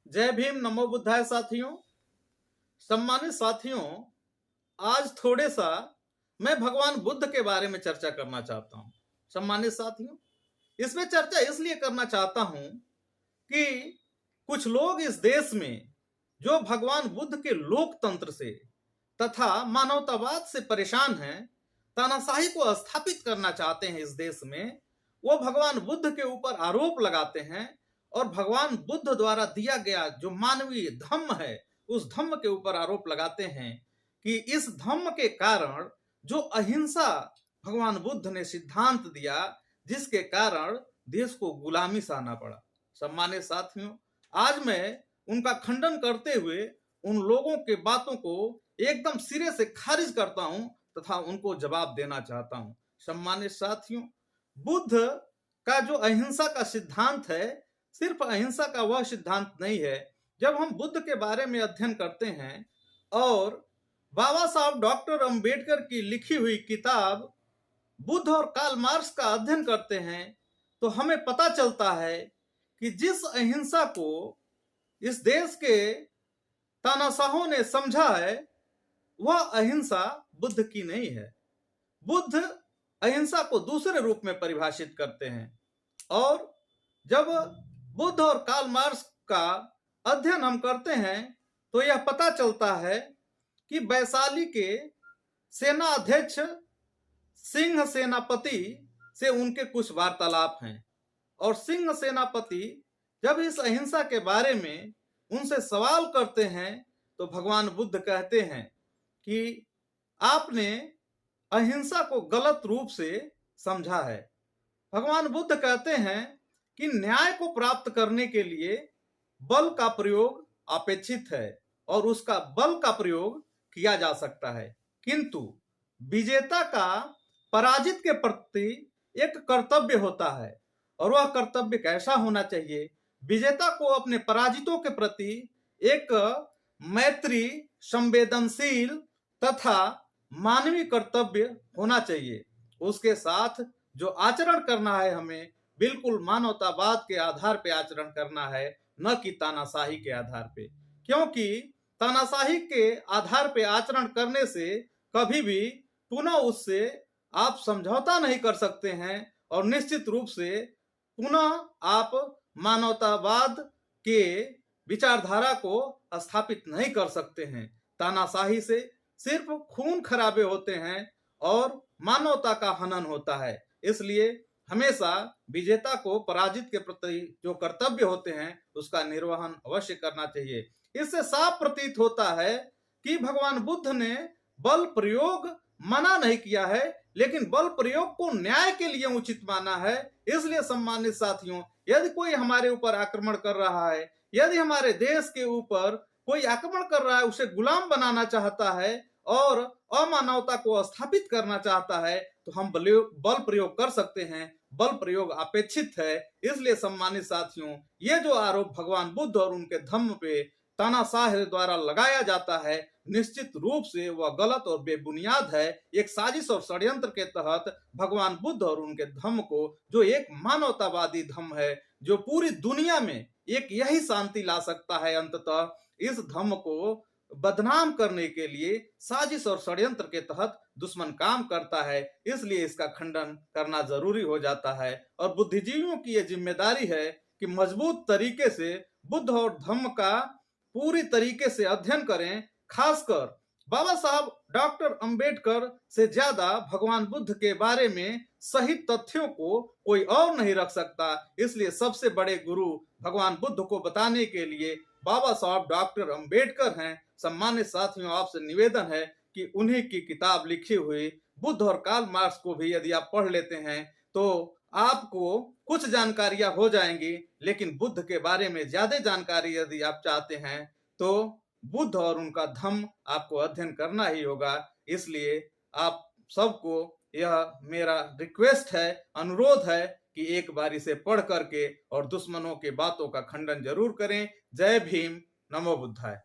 जय भीम, नमो बुद्धाय साथियों। सम्मानित साथियों, आज थोड़े सा मैं भगवान बुद्ध के बारे में चर्चा करना चाहता हूं। सम्मानित साथियों, इसमें चर्चा इसलिए करना चाहता हूं कि कुछ लोग इस देश में जो भगवान बुद्ध के लोकतंत्र से तथा मानवतावाद से परेशान हैं, तानाशाही को स्थापित करना चाहते हैं इस देश में, वो भगवान बुद्ध के ऊपर आरोप लगाते हैं और भगवान बुद्ध द्वारा दिया गया जो मानवीय धम्म है उस धम्म के ऊपर आरोप लगाते हैं कि इस धम्म के कारण जो अहिंसा भगवान बुद्ध ने सिद्धांत दिया, जिसके कारण देश को गुलामी सहना पड़ा। सम्मानित साथियों, आज मैं उनका खंडन करते हुए उन लोगों के बातों को एकदम सिरे से खारिज करता हूं तथा उनको जवाब देना चाहता हूं। सम्मानित साथियों, बुद्ध का जो अहिंसा का सिद्धांत है, सिर्फ अहिंसा का वह सिद्धांत नहीं है। जब हम बुद्ध के बारे में अध्ययन करते हैं और बाबा साहब डॉक्टर अंबेडकर की लिखी हुई किताब बुद्ध और कार्ल मार्क्स का अध्ययन करते हैं, तो हमें पता चलता है कि जिस अहिंसा को इस देश के तानाशाहों ने समझा है, वह अहिंसा बुद्ध की नहीं है। बुद्ध अहिंसा को दूसरे रूप में परिभाषित करते हैं और जब बुद्ध और कार्ल मार्क्स का अध्ययन हम करते हैं तो यह पता चलता है कि वैशाली के सेना अध्यक्ष सिंह सेनापति से उनके कुछ वार्तालाप हैं और सिंह सेनापति जब इस अहिंसा के बारे में उनसे सवाल करते हैं तो भगवान बुद्ध कहते हैं कि आपने अहिंसा को गलत रूप से समझा है। भगवान बुद्ध कहते हैं कि न्याय को प्राप्त करने के लिए बल का प्रयोग अपेक्षित है और उसका बल का प्रयोग किया जा सकता है, किंतु विजेता का पराजित के प्रति एक कर्तव्य होता है और वह कर्तव्य कैसा होना चाहिए? विजेता को अपने पराजितों के प्रति एक मैत्री, संवेदनशील तथा मानवीय कर्तव्य होना चाहिए। उसके साथ जो आचरण करना है, हमें बिल्कुल मानवतावाद के आधार पे आचरण करना है, न कि तानाशाही के आधार पे, क्योंकि तानाशाही के आधार पे आचरण करने से कभी भी पुनः उससे आप समझौता नहीं कर सकते हैं और निश्चित रूप से पुनः आप मानवतावाद के विचारधारा को स्थापित नहीं कर सकते हैं। तानाशाही से सिर्फ खून खराबे होते हैं और मानवता का हनन होता है। इसलिए हमेशा विजेता को पराजित के प्रति जो कर्तव्य होते हैं उसका निर्वहन अवश्य करना चाहिए। इससे साफ प्रतीत होता है कि भगवान बुद्ध ने बल प्रयोग मना नहीं किया है, लेकिन बल प्रयोग को न्याय के लिए उचित माना है। इसलिए सम्मानित साथियों, यदि कोई हमारे ऊपर आक्रमण कर रहा है, यदि हमारे देश के ऊपर कोई आक्रमण कर रहा है, उसे गुलाम बनाना चाहता है और अमानवता को स्थापित करना चाहता है, तो हम बल प्रयोग कर सकते हैं। बल प्रयोग अपेक्षित है। इसलिए सम्मानित साथियों, ये जो आरोप भगवान बुद्ध और उनके धम्म पे तानाशाह द्वारा लगाया जाता है, निश्चित रूप से वह गलत और बेबुनियाद है। एक साजिश और षड्यंत्र के तहत भगवान बुद्ध और उनके धम्म को, जो एक मानवतावादी धम्म है, जो पूरी दुनिया में एक यही शांति ला सकता है, अंततः इस धम्म को बदनाम करने के लिए साजिश और षड्यंत्र के तहत दुश्मन काम करता है। इसलिए इसका खंडन करना जरूरी हो जाता है और बुद्धिजीवियों की यह जिम्मेदारी है कि मजबूत तरीके से बुद्ध और धम्म का पूरी तरीके से अध्ययन करें। खासकर बाबा साहब डॉक्टर अंबेडकर से ज्यादा भगवान बुद्ध के बारे में सही तथ्यों को कोई और नहीं रख सकता। इसलिए सबसे बड़े गुरु भगवान बुद्ध को बताने के लिए बाबा साहब डॉक्टर अंबेडकर हैं। सम्मानित साथियों, आपसे निवेदन है कि उन्हीं की किताब लिखी हुई बुद्ध और कार्ल मार्क्स को भी यदि आप पढ़ लेते हैं तो आपको कुछ जानकारियां हो जाएंगी, लेकिन बुद्ध के बारे में ज्यादा जानकारी यदि आप चाहते हैं तो बुद्ध और उनका धम्म आपको अध्ययन करना ही होगा। इसलिए आप सबको यह मेरा रिक्वेस्ट है, अनुरोध है कि एक बार इसे पढ़ करके और दुश्मनों के बातों का खंडन जरूर करें। जय भीम, नमो बुद्धाय।